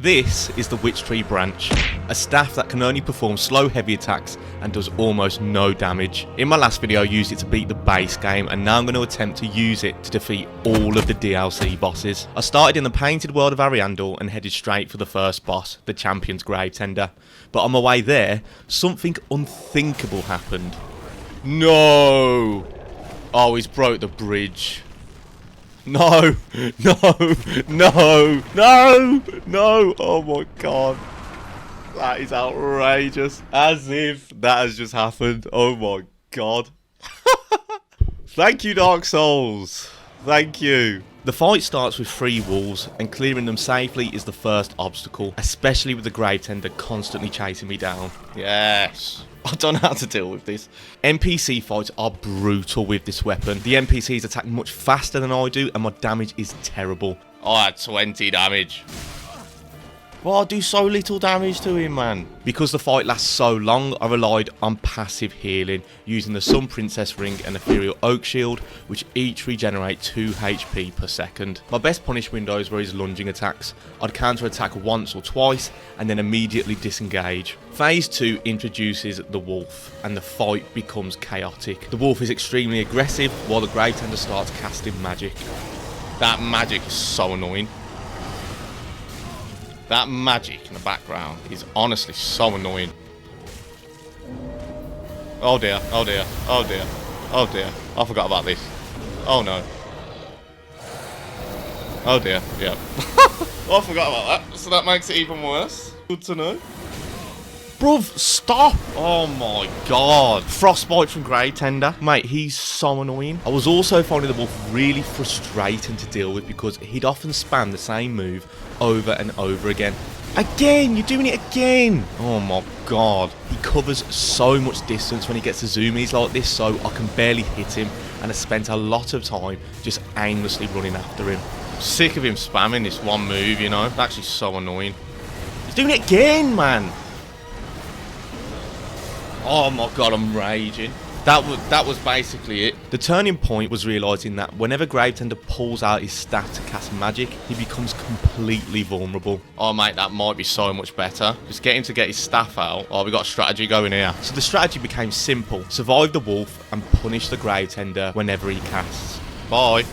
This is the Witchtree Branch, a staff that can only perform slow heavy attacks and does almost no damage. In my last video I used it to beat the base game, and now I'm going to attempt to use it to defeat all of the DLC bosses. I started in the painted world of Ariandel and headed straight for the first boss, the champion's Gravetender. But on my way there, something unthinkable happened. No! Oh, he's broke the bridge. No, no, no, no, no, oh my god. That is outrageous. As if that has just happened. Oh my god. Thank you, Dark Souls. Thank you. The fight starts with 3 wolves, and clearing them safely is the first obstacle, especially with the Gravetender constantly chasing me down. Yes. I don't know how to deal with this. NPC fights are brutal with this weapon. The NPCs attack much faster than I do, and my damage is terrible. I had 20 damage. Well, I do so little damage to him, man. Because the fight lasts so long, I relied on passive healing, using the Sun Princess Ring and Ethereal Oak Shield, which each regenerate 2 HP per second. My best punish windows were his lunging attacks. I'd counter attack once or twice, and then immediately disengage. Phase 2 introduces the wolf, and the fight becomes chaotic. The wolf is extremely aggressive, while the Gravetender starts casting magic. That magic is so annoying. That magic in the background is honestly so annoying. Oh dear, oh dear, oh dear, oh dear. I forgot about this. Oh no. Oh dear, yeah. I forgot about that, so that makes it even worse. Good to know. Bruv, stop! Oh my god. Frostbite from Gravetender. Mate, he's so annoying. I was also finding the wolf really frustrating to deal with because he'd often spam the same move over and over again. Again! You're doing it again! Oh my god. He covers so much distance when he gets to zoomies like this, so I can barely hit him, and I spent a lot of time just aimlessly running after him. Sick of him spamming this one move, you know? It's actually so annoying. He's doing it again, man! Oh my god, I'm raging. That was basically it. The turning point was realising that whenever Gravetender pulls out his staff to cast magic, he becomes completely vulnerable. Oh mate, that might be so much better. Just get him to get his staff out. Oh, we got a strategy going here. So the strategy became simple. Survive the wolf and punish the Gravetender whenever he casts. Bye.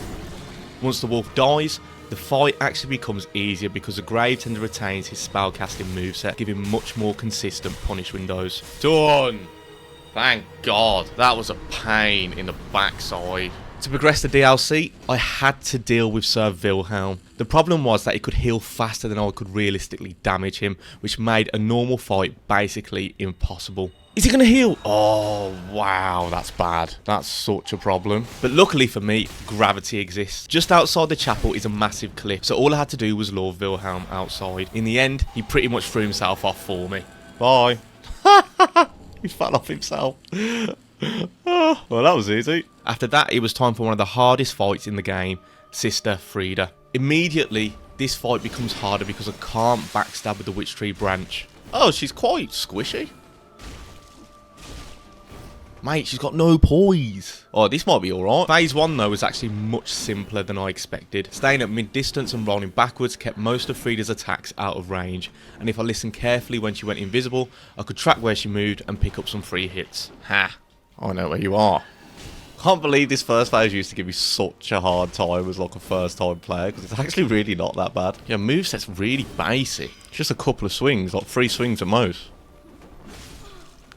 Once the wolf dies, the fight actually becomes easier because the Gravetender retains his spellcasting moveset, giving much more consistent punish windows. Done! Thank God. That was a pain in the backside. To progress the DLC, I had to deal with Sir Wilhelm. The problem was that he could heal faster than I could realistically damage him, which made a normal fight basically impossible. Is he going to heal? Oh, wow, that's bad. That's such a problem. But luckily for me, gravity exists. Just outside the chapel is a massive cliff, so all I had to do was lure Wilhelm outside. In the end, he pretty much threw himself off for me. Bye. He fell off himself. Oh, well, that was easy. After that, it was time for one of the hardest fights in the game, Sister Friede. Immediately, this fight becomes harder because I can't backstab with the Witchtree Branch. Oh, she's quite squishy. Mate, she's got no poise. Oh, this might be alright. Phase 1 though was actually much simpler than I expected. Staying at mid-distance and rolling backwards kept most of Friede's attacks out of range, and if I listened carefully when she went invisible, I could track where she moved and pick up some free hits. Ha! I know where you are. Can't believe this first phase used to give me such a hard time as like a first time player, because it's actually really not that bad. Yeah, moveset's really basic. Just a couple of swings, like 3 swings at most.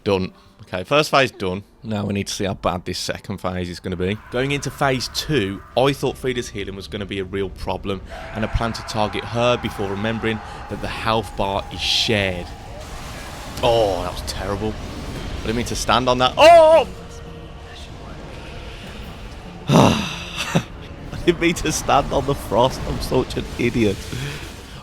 Done. Okay, first phase done. Now we need to see how bad this second phase is going to be. Going into phase 2, I thought Friede's healing was going to be a real problem, and I planned to target her before remembering that the health bar is shared. Oh, that was terrible. I didn't mean to stand on that. Oh! I didn't mean to stand on the frost. I'm such an idiot.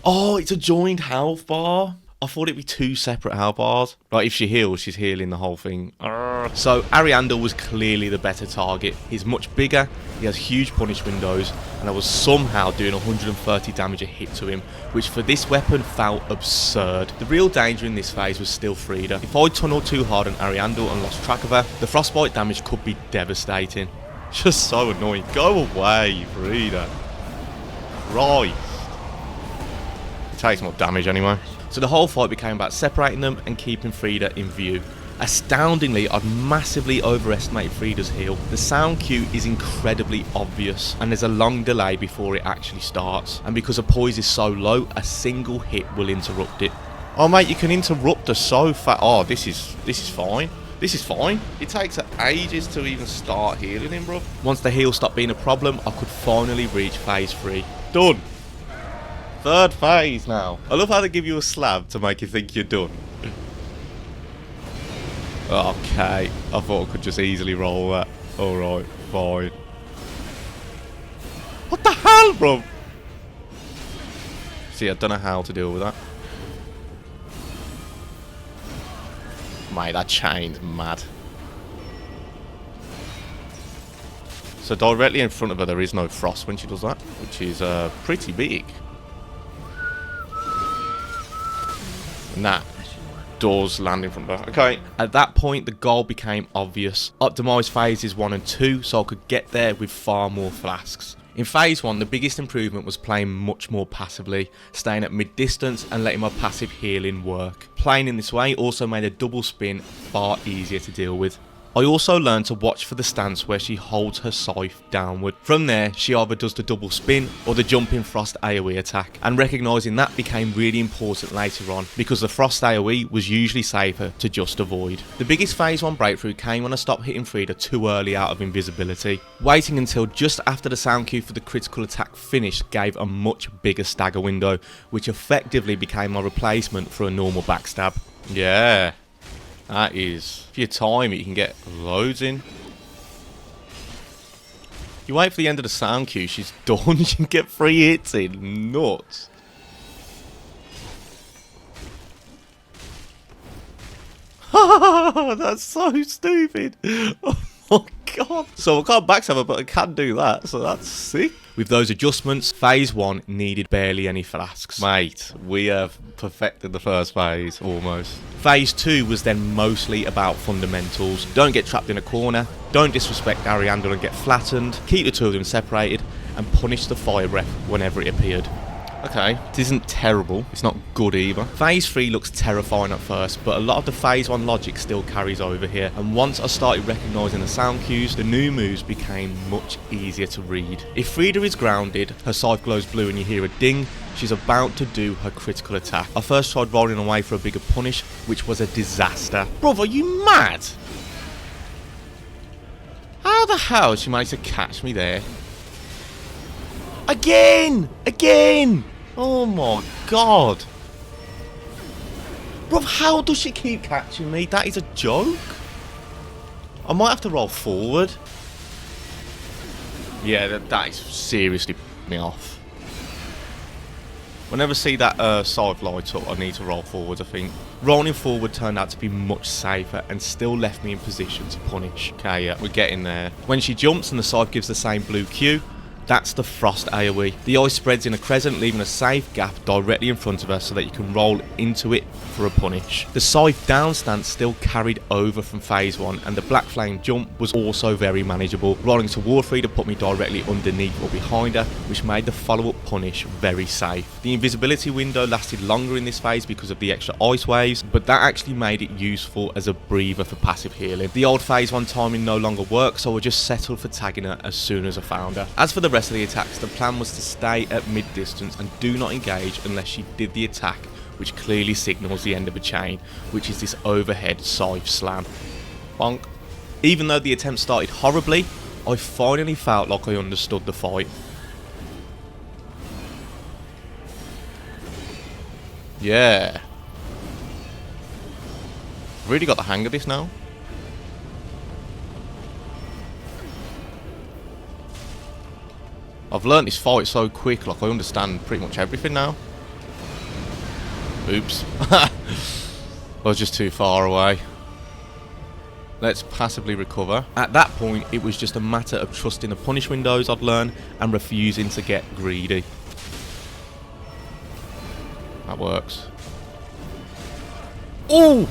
Oh, it's a joined health bar. I thought it'd be 2 separate health bars. Like, if she heals, she's healing the whole thing. So, Ariandel was clearly the better target. He's much bigger, he has huge punish windows, and I was somehow doing 130 damage a hit to him, which for this weapon felt absurd. The real danger in this phase was still Friede. If I tunneled too hard on Ariandel and lost track of her, the frostbite damage could be devastating. Just so annoying. Go away, Friede. Right. takes more damage anyway. So the whole fight became about separating them and keeping Friede in view. Astoundingly, I'd massively overestimated Friede's heal. The sound cue is incredibly obvious, and there's a long delay before it actually starts. And because her poise is so low, a single hit will interrupt it. Oh mate, you can interrupt her so fast. Oh, this is fine. This is fine. It takes her ages to even start healing him, bro. Once the heal stopped being a problem, I could finally reach phase 3. Done. Third phase now. I love how they give you a slab to make you think you're done. Okay, I thought I could just easily roll that. Alright, fine. What the hell, bro? See, I don't know how to deal with that. Mate, that chain's mad. So directly in front of her, there is no frost when she does that, which is pretty big. And that does land in front of her. Okay. At that point, the goal became obvious. Optimise phases 1 and 2 so I could get there with far more flasks. In phase 1, the biggest improvement was playing much more passively, staying at mid-distance and letting my passive healing work. Playing in this way also made a double spin far easier to deal with. I also learned to watch for the stance where she holds her scythe downward. From there, she either does the double spin or the jumping frost AoE attack, and recognising that became really important later on because the frost AoE was usually safer to just avoid. The biggest phase 1 breakthrough came when I stopped hitting Friede too early out of invisibility. Waiting until just after the sound cue for the critical attack finished gave a much bigger stagger window, which effectively became my replacement for a normal backstab. Yeah. That is, if you time it, you can get loads in. You wait for the end of the sound cue, she's done, you can get 3 hits in. Nuts. That's so stupid. Oh my god. So I can't backstab her, but I can do that, so that's sick. With those adjustments, phase 1 needed barely any flasks. Mate, we have perfected the first phase, almost. Phase 2 was then mostly about fundamentals. Don't get trapped in a corner, don't disrespect Darkeater and get flattened, keep the two of them separated, and punish the fire breath whenever it appeared. Okay, this isn't terrible, it's not good either. Phase 3 looks terrifying at first, but a lot of the phase 1 logic still carries over here, and once I started recognising the sound cues, the new moves became much easier to read. If Friede is grounded, her scythe glows blue and you hear a ding, she's about to do her critical attack. I first tried rolling away for a bigger punish, which was a disaster. Bruv, are you mad? How the hell did she manage to catch me there? Again! Again! Oh my god. Bruv, how does she keep catching me? That is a joke. I might have to roll forward. Yeah, that is seriously me off. Whenever I see that scythe light up, I need to roll forward, I think. Rolling forward turned out to be much safer and still left me in position to punish. Okay, yeah, we're getting there. When she jumps and the scythe gives the same blue cue, that's the frost AoE. The ice spreads in a crescent, leaving a safe gap directly in front of her so that you can roll into it for a punish. The scythe down stance still carried over from phase 1, and the black flame jump was also very manageable. Rolling toward Friede put me directly underneath or behind her, which made the follow-up punish very safe. The invisibility window lasted longer in this phase because of the extra ice waves, but that actually made it useful as a breather for passive healing. The old phase 1 timing no longer worked, so I just settled for tagging her as soon as I found her. As for the rest of the attacks, the plan was to stay at mid-distance and do not engage unless she did the attack, which clearly signals the end of a chain, which is this overhead scythe slam. Bonk. Even though the attempt started horribly, I finally felt like I understood the fight. Yeah. Really got the hang of this now. I've learnt this fight so quick, like I understand pretty much everything now. Oops. I was just too far away. Let's passively recover. At that point, it was just a matter of trusting the punish windows I'd learned and refusing to get greedy. That works. Oh!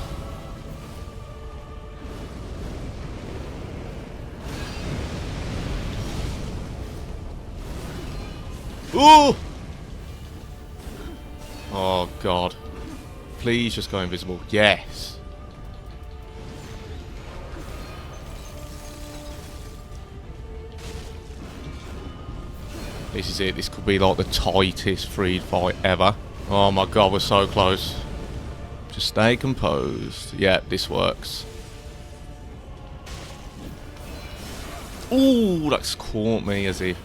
Ooh! Oh, God. Please just go invisible. Yes. This is it. This could be like the tightest Friede fight ever. Oh my god, we're so close. Just stay composed. Yeah, this works. Ooh, that's caught me as if...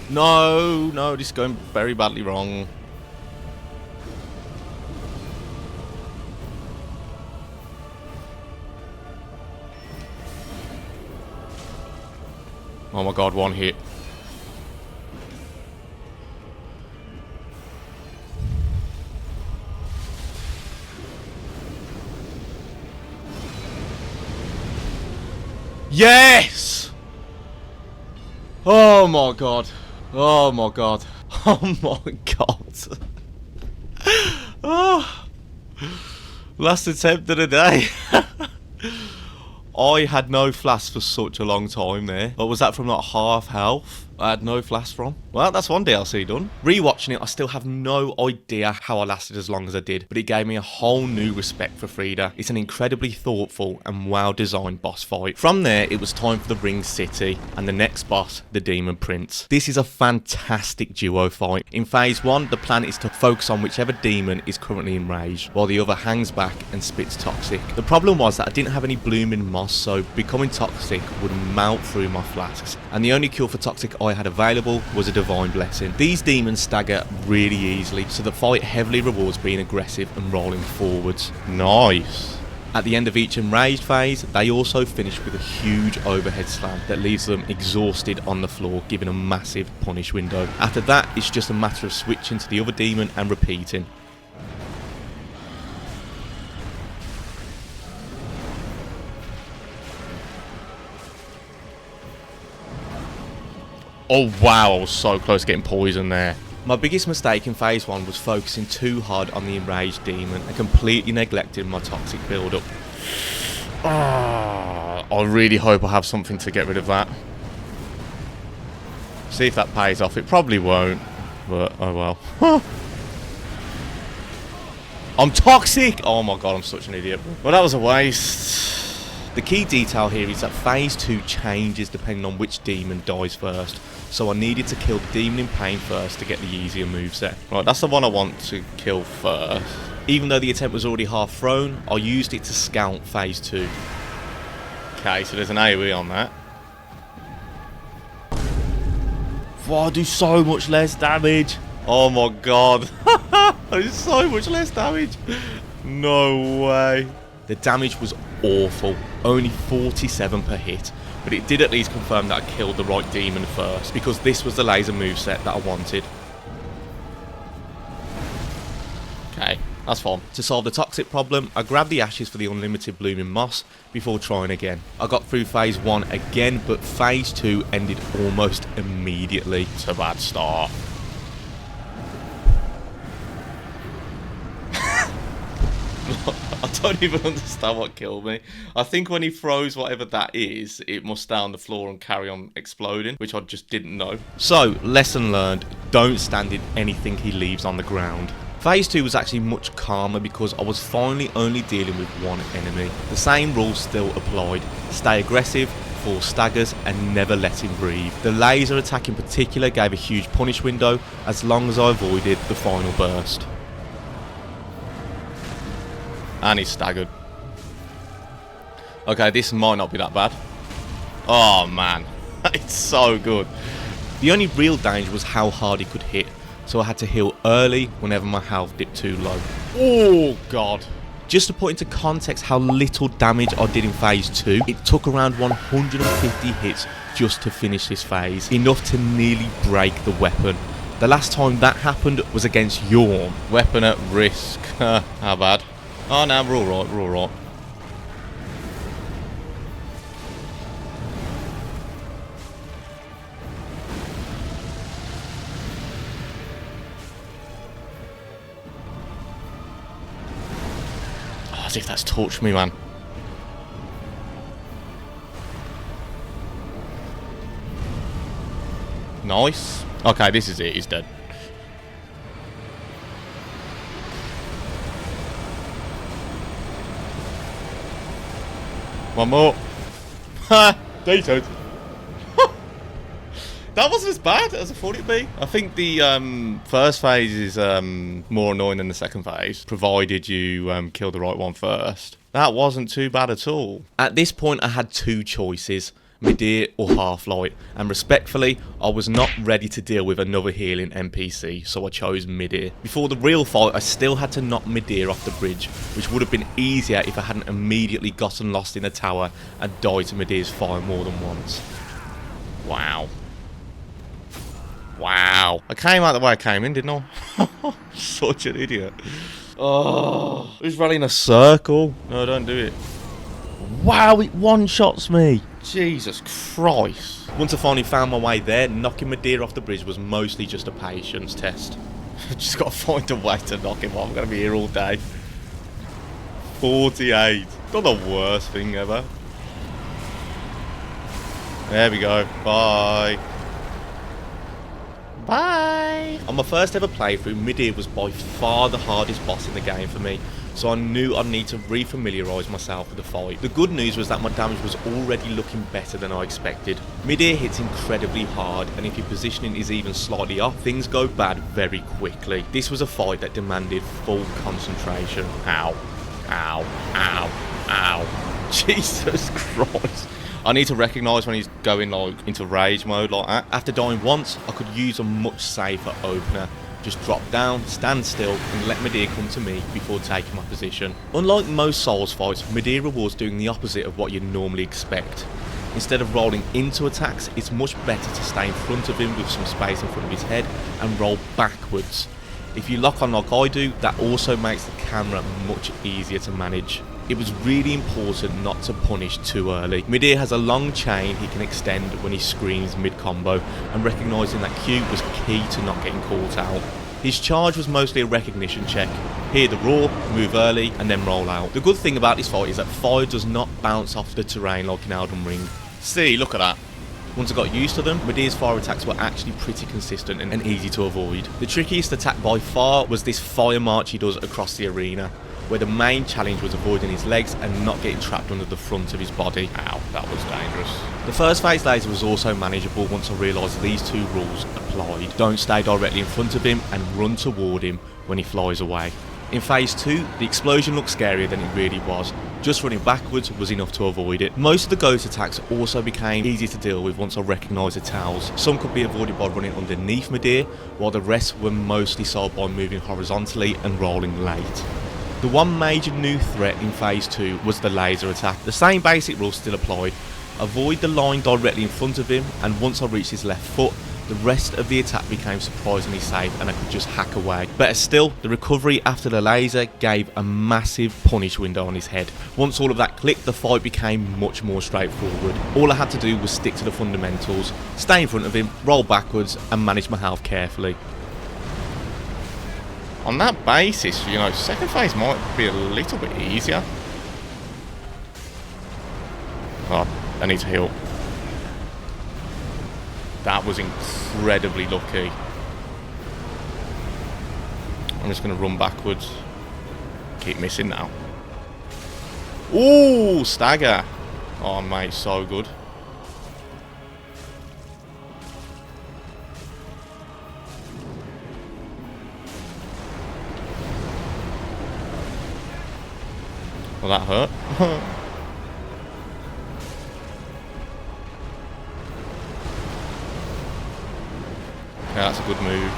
No, this is going very badly wrong. Oh my god, one hit. Yes! Oh my god. Oh my god. Oh my god. Oh. Last attempt of the day. I had no flask for such a long time there. What was that, from like half health? I had no flask from. Well, that's one DLC done. Rewatching it, I still have no idea how I lasted as long as I did, but it gave me a whole new respect for Friede. It's an incredibly thoughtful and well-designed boss fight. From there, it was time for the Ring City, and the next boss, the Demon Prince. This is a fantastic duo fight. In phase 1, the plan is to focus on whichever demon is currently enraged, while the other hangs back and spits toxic. The problem was that I didn't have any blooming moss, so becoming toxic would melt through my flasks, and the only cure for toxic I had available was a divine blessing. These demons stagger really easily, so the fight heavily rewards being aggressive and rolling forwards. Nice. At the end of each enraged phase, they also finish with a huge overhead slam that leaves them exhausted on the floor, giving a massive punish window. After that, it's just a matter of switching to the other demon and repeating. Oh wow, I was so close to getting poisoned there. My biggest mistake in phase 1 was focusing too hard on the enraged demon and completely neglecting my toxic build-up. I really hope I have something to get rid of that. See if that pays off. It probably won't, but oh well. I'm toxic! Oh my god, I'm such an idiot. Well, that was a waste. The key detail here is that phase 2 changes depending on which demon dies first, so I needed to kill the demon in pain first to get the easier moveset. Right, that's the one I want to kill first. Even though the attempt was already half thrown, I used it to scout phase 2. Okay, so there's an AoE on that. Wow, I do so much less damage. Oh my god. I do so much less damage. No way. The damage was awful, only 47 per hit, but it did at least confirm that I killed the right demon first, because this was the laser moveset that I wanted. Okay, that's fine. To solve the toxic problem, I grabbed the ashes for the unlimited blooming moss before trying again. I got through phase 1 again, but phase 2 ended almost immediately. It's a bad start. I don't even understand what killed me. I think when he throws whatever that is, it must stay on the floor and carry on exploding, which I just didn't know. So, lesson learned, don't stand in anything he leaves on the ground. Phase 2 was actually much calmer because I was finally only dealing with one enemy. The same rules still applied. Stay aggressive, force staggers, and never let him breathe. The laser attack in particular gave a huge punish window as long as I avoided the final burst. And he's staggered. Okay, this might not be that bad. Oh man, it's so good. The only real danger was how hard he could hit, so I had to heal early whenever my health dipped too low. Oh god. Just to put into context how little damage I did in phase 2, it took around 150 hits just to finish this phase, enough to nearly break the weapon. The last time that happened was against Yorm. Weapon at risk. How bad? Oh no, we're alright, we're alright. Oh, as if that's torched me, man. Nice. Okay, this is it, he's dead. One more. Ha! Decent. That wasn't as bad as I thought it'd be. I think the first phase is more annoying than the second phase, provided you kill the right one first. That wasn't too bad at all. At this point, I had two choices. Midir or Halflight, and respectfully, I was not ready to deal with another healing NPC, so I chose Midir. Before the real fight, I still had to knock Midir off the bridge, which would have been easier if I hadn't immediately gotten lost in the tower and died to Midir's fire more than once. Wow. Wow. I came out the way I came in, didn't I? Such an idiot. Oh, who's running a circle? No, don't do it. Wow, it one-shots me. Jesus Christ. Once I finally found my way there, knocking Midir off the bridge was mostly just a patience test. I've just got to find a way to knock him off. I'm going to be here all day. 48. Not the worst thing ever. There we go. Bye. Bye. On my first ever playthrough, Midir was by far the hardest boss in the game for me, so I knew I'd need to re-familiarise myself with the fight. The good news was that my damage was already looking better than I expected. Midir hits incredibly hard, and if your positioning is even slightly off, things go bad very quickly. This was a fight that demanded full concentration. Ow. Ow. Ow. Ow. Jesus Christ. I need to recognise when he's going like into rage mode like that. After dying once, I could use a much safer opener. Just drop down, stand still, and let Midir come to me before taking my position. Unlike most Souls fights, Midir rewards doing the opposite of what you'd normally expect. Instead of rolling into attacks, it's much better to stay in front of him with some space in front of his head and roll backwards. If you lock on like I do, that also makes the camera much easier to manage. It was really important not to punish too early. Midir has a long chain he can extend when he screams mid-combo, and recognising that Q was key to not getting caught out. His charge was mostly a recognition check. Hear the roar, move early, and then roll out. The good thing about this fight is that fire does not bounce off the terrain like in Elden Ring. See, look at that. Once I got used to them, Midir's fire attacks were actually pretty consistent and easy to avoid. The trickiest attack by far was this fire march he does across the arena, where the main challenge was avoiding his legs and not getting trapped under the front of his body. Ow, that was dangerous. The first phase laser was also manageable once I realised these two rules applied. Don't stay directly in front of him and run toward him when he flies away. In phase 2, the explosion looked scarier than it really was. Just running backwards was enough to avoid it. Most of the ghost attacks also became easy to deal with once I recognised the towers. Some could be avoided by running underneath Midir, while the rest were mostly solved by moving horizontally and rolling late. The one major new threat in phase 2 was the laser attack. The same basic rules still applied. Avoid the line directly in front of him, and once I reached his left foot, the rest of the attack became surprisingly safe and I could just hack away. Better still, the recovery after the laser gave a massive punish window on his head. Once all of that clicked, the fight became much more straightforward. All I had to do was stick to the fundamentals, stay in front of him, roll backwards, and manage my health carefully. On that basis, you know, second phase might be a little bit easier. Oh, I need to heal. That was incredibly lucky. I'm just going to run backwards. Keep missing now. Ooh, stagger. Oh, mate, so good. Well, that hurt. Yeah, that's a good move.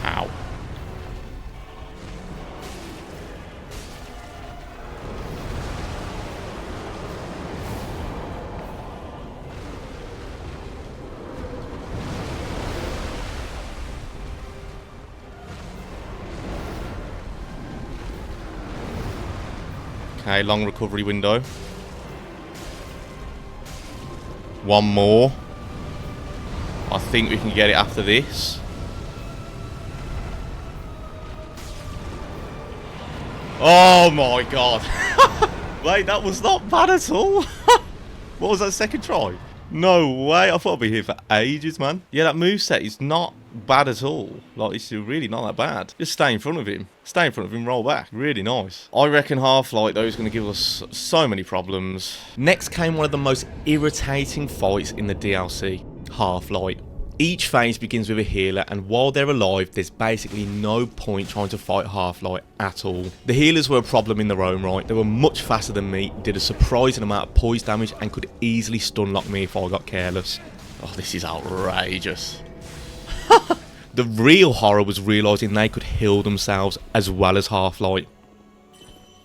Ow. Okay, long recovery window. One more. I think we can get it after this. Oh my god. Wait, that was not bad at all. What was that, second try? No way. I thought I'd be here for ages, man. Yeah, that moveset is not bad at all. Like, it's really not that bad. Just stay in front of him. Stay in front of him, roll back. Really nice. I reckon Halflight, though, is going to give us so many problems. Next came one of the most irritating fights in the DLC, Halflight. Each phase begins with a healer, and while they're alive, there's basically no point trying to fight Halflight at all. The healers were a problem in their own right. They were much faster than me, did a surprising amount of poise damage, and could easily stun lock me if I got careless. Oh, this is outrageous. The real horror was realising they could heal themselves as well as Halflight.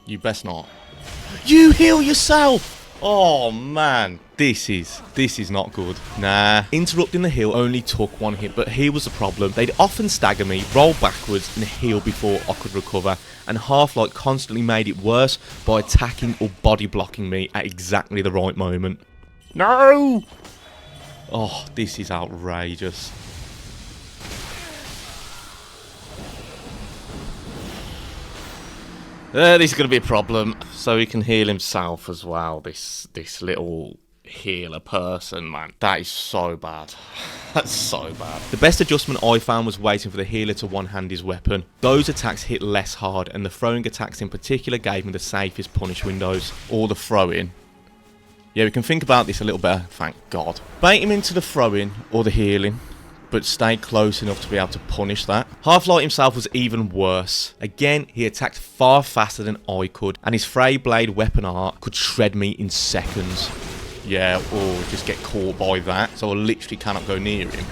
You best not. You heal yourself! Oh man, this is not good. Nah. Interrupting the heal only took one hit, but here was the problem. They'd often stagger me, roll backwards and heal before I could recover, and Halflight constantly made it worse by attacking or body blocking me at exactly the right moment. No! Oh, this is outrageous. This is going to be a problem. So he can heal himself as well, this little healer person, man. That is so bad. That's so bad. The best adjustment I found was waiting for the healer to one-hand his weapon. Those attacks hit less hard, and the throwing attacks in particular gave me the safest punish windows. Or the throw-in. Yeah, we can think about this a little better, thank God. Bait him into the throw-in or the healing, but stay close enough to be able to punish that. Halflight himself was even worse. Again, he attacked far faster than I could, and his Fray Blade weapon art could shred me in seconds. Yeah, or just get caught by that, so I literally cannot go near him.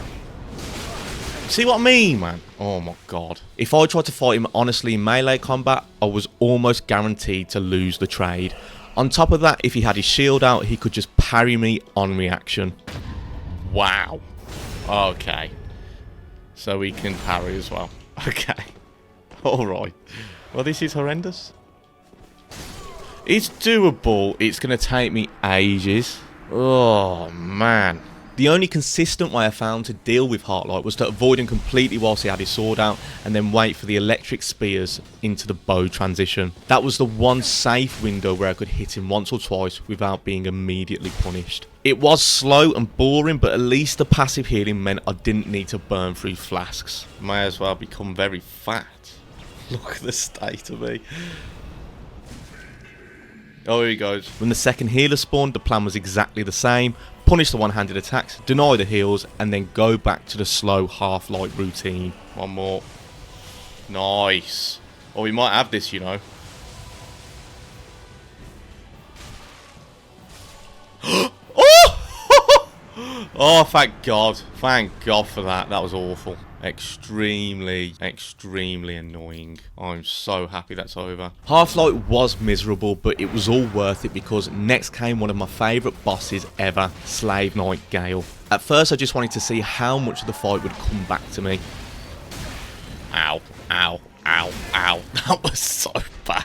See what I mean, man? Oh my God. If I tried to fight him honestly in melee combat, I was almost guaranteed to lose the trade. On top of that, if he had his shield out, he could just parry me on reaction. Wow. Okay. So we can parry as well. Okay. Alright. Well, this is horrendous. It's doable. It's going to take me ages. Oh, man. The only consistent way I found to deal with Halflight was to avoid him completely whilst he had his sword out, and then wait for the electric spears into the bow transition. That was the one safe window where I could hit him once or twice without being immediately punished. It was slow and boring, but at least the passive healing meant I didn't need to burn through flasks. May as well become very fat. Look at the state of me. Oh, here he goes. When the second healer spawned, the plan was exactly the same. Punish the one-handed attacks, deny the heals, and then go back to the slow Halflight routine. One more. Nice. Well, we might have this, you know. Oh, thank God. Thank God for that. That was awful. Extremely, extremely annoying. I'm so happy that's over. Halflight was miserable, but it was all worth it because next came one of my favourite bosses ever, Slave Knight Gael. At first I just wanted to see how much of the fight would come back to me. Ow, ow, ow, ow. That was so bad.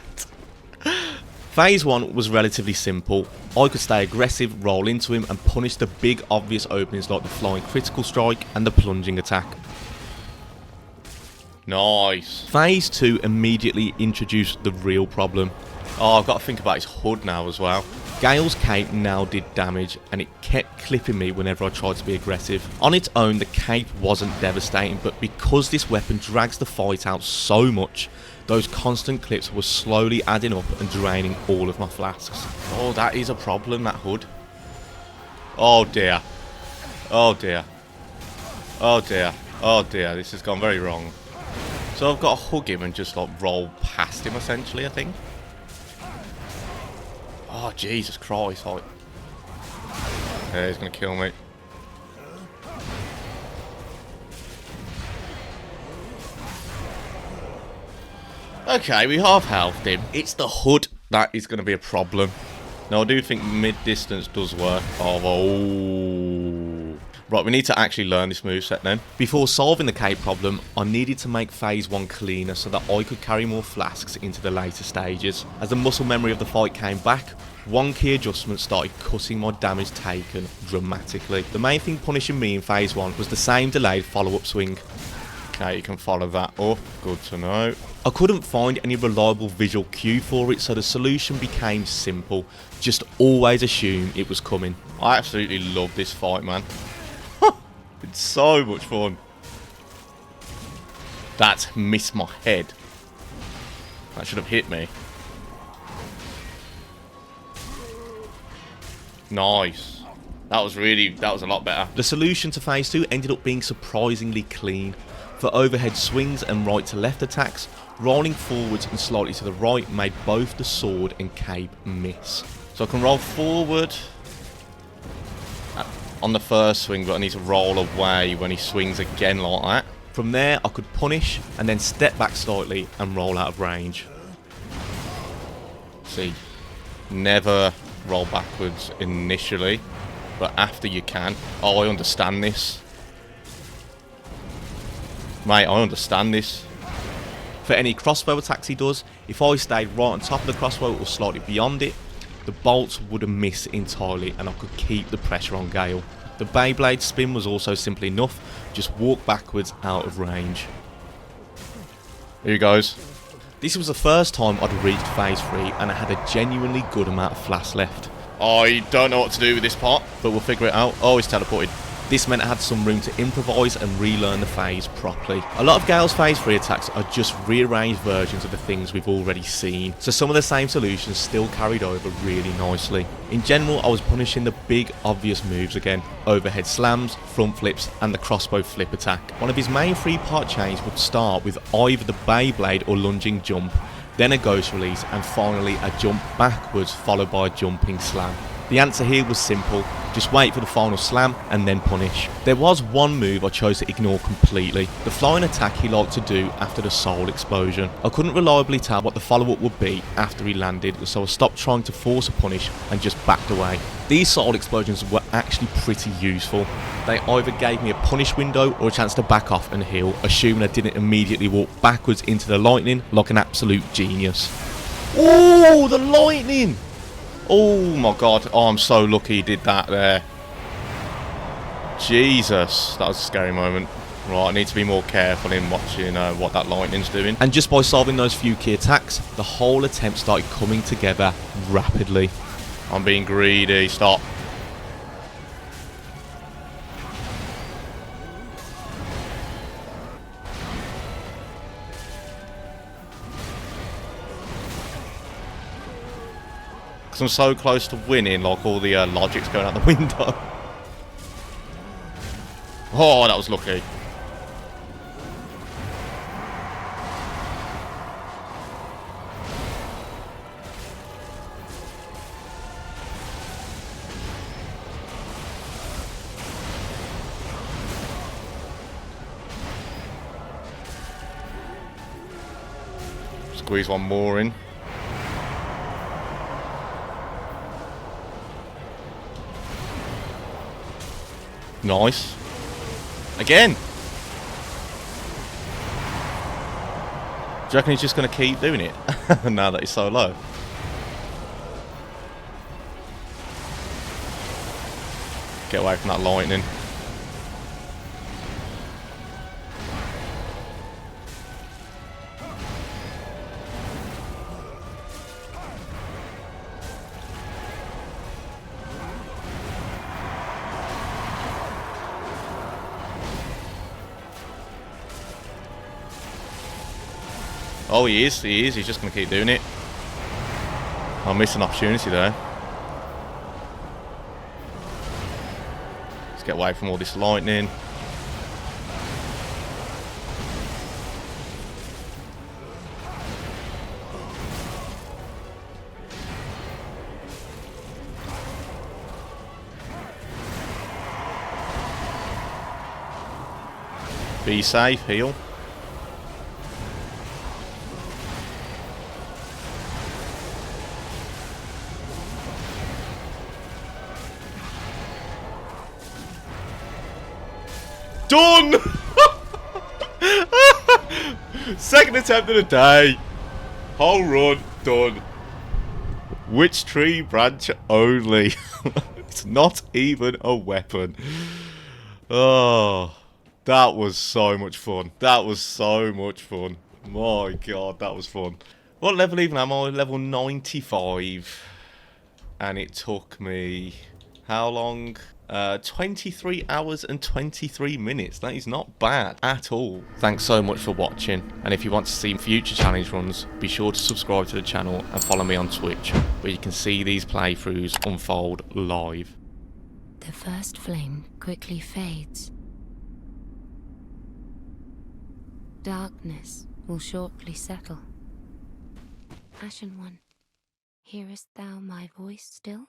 Phase 1 was relatively simple. I could stay aggressive, roll into him and punish the big obvious openings like the flying critical strike and the plunging attack. Nice. Phase 2 immediately introduced the real problem. Oh, I've got to think about his hood now as well. Gael's cape now did damage, and it kept clipping me whenever I tried to be aggressive. On its own, the cape wasn't devastating, but because this weapon drags the fight out so much, those constant clips were slowly adding up and draining all of my flasks. Oh, that is a problem, that hood. Oh dear. Oh dear. Oh dear. Oh dear, this has gone very wrong. So I've got to hug him and just like roll past him essentially, I think. Oh Jesus Christ, like. Yeah, he's gonna kill me. Okay, we half-healthed him. It's the hood that is going to be a problem. Now, I do think mid-distance does work. Oh. Right, we need to actually learn this moveset then. Before solving the cape problem, I needed to make phase 1 cleaner so that I could carry more flasks into the later stages. As the muscle memory of the fight came back, one key adjustment started cutting my damage taken dramatically. The main thing punishing me in phase 1 was the same delayed follow-up swing. Okay, you can follow that up. Good to know. I couldn't find any reliable visual cue for it, so the solution became simple. Just always assume it was coming. I absolutely love this fight, man. It's so much fun. That missed my head. That should have hit me. Nice. That was a lot better. The solution to phase 2 ended up being surprisingly clean. For overhead swings and right to left attacks, rolling forwards and slightly to the right made both the sword and cape miss. So I can roll forward on the first swing, but I need to roll away when he swings again like that. From there I could punish and then step back slightly and roll out of range. See, never roll backwards initially, but after you can. Oh, I understand this. Mate, I understand this. For any crossbow attacks he does, if I stayed right on top of the crossbow or slightly beyond it, the bolts would have missed entirely and I could keep the pressure on Gael. The Beyblade spin was also simple enough, just walk backwards out of range. Here he goes. This was the first time I'd reached phase 3 and I had a genuinely good amount of flasks left. I don't know what to do with this part, but we'll figure it out. Oh, he's teleported. This meant I had some room to improvise and relearn the phase properly. A lot of Gael's phase 3 attacks are just rearranged versions of the things we've already seen, so some of the same solutions still carried over really nicely. In general, I was punishing the big obvious moves again: overhead slams, front flips and the crossbow flip attack. One of his main 3-part chains would start with either the Beyblade or lunging jump, then a ghost release and finally a jump backwards followed by a jumping slam. The answer here was simple: just wait for the final slam and then punish. There was one move I chose to ignore completely: the flying attack he liked to do after the soul explosion. I couldn't reliably tell what the follow-up would be after he landed, so I stopped trying to force a punish and just backed away. These soul explosions were actually pretty useful. They either gave me a punish window or a chance to back off and heal, assuming I didn't immediately walk backwards into the lightning like an absolute genius. Oh, the lightning! Oh my god, oh, I'm so lucky he did that there. Jesus, that was a scary moment. Right, I need to be more careful in watching what that lightning's doing. And just by solving those few key attacks, the whole attempt started coming together rapidly. I'm being greedy, stop. Because I'm so close to winning, like all the logic's going out the window. Oh, that was lucky. Squeeze one more in. Nice. Again. Do you reckon he's just going to keep doing it now that he's so low? Get away from that lightning. Oh, he is. He's just going to keep doing it. I'll miss an opportunity there. Let's get away from all this lightning. Be safe, heal. Done! Second attempt of the day. Whole run, done. Witchtree Branch only. It's not even a weapon. Oh, that was so much fun. That was so much fun. My god, that was fun. What level even am I? Level 95. And it took me... how long? 23 hours and 23 minutes. That is not bad at all. Thanks so much for watching. And if you want to see future challenge runs, be sure to subscribe to the channel and follow me on Twitch, where you can see these playthroughs unfold live. The first flame quickly fades. Darkness will shortly settle. Ashen One, hearest thou my voice still?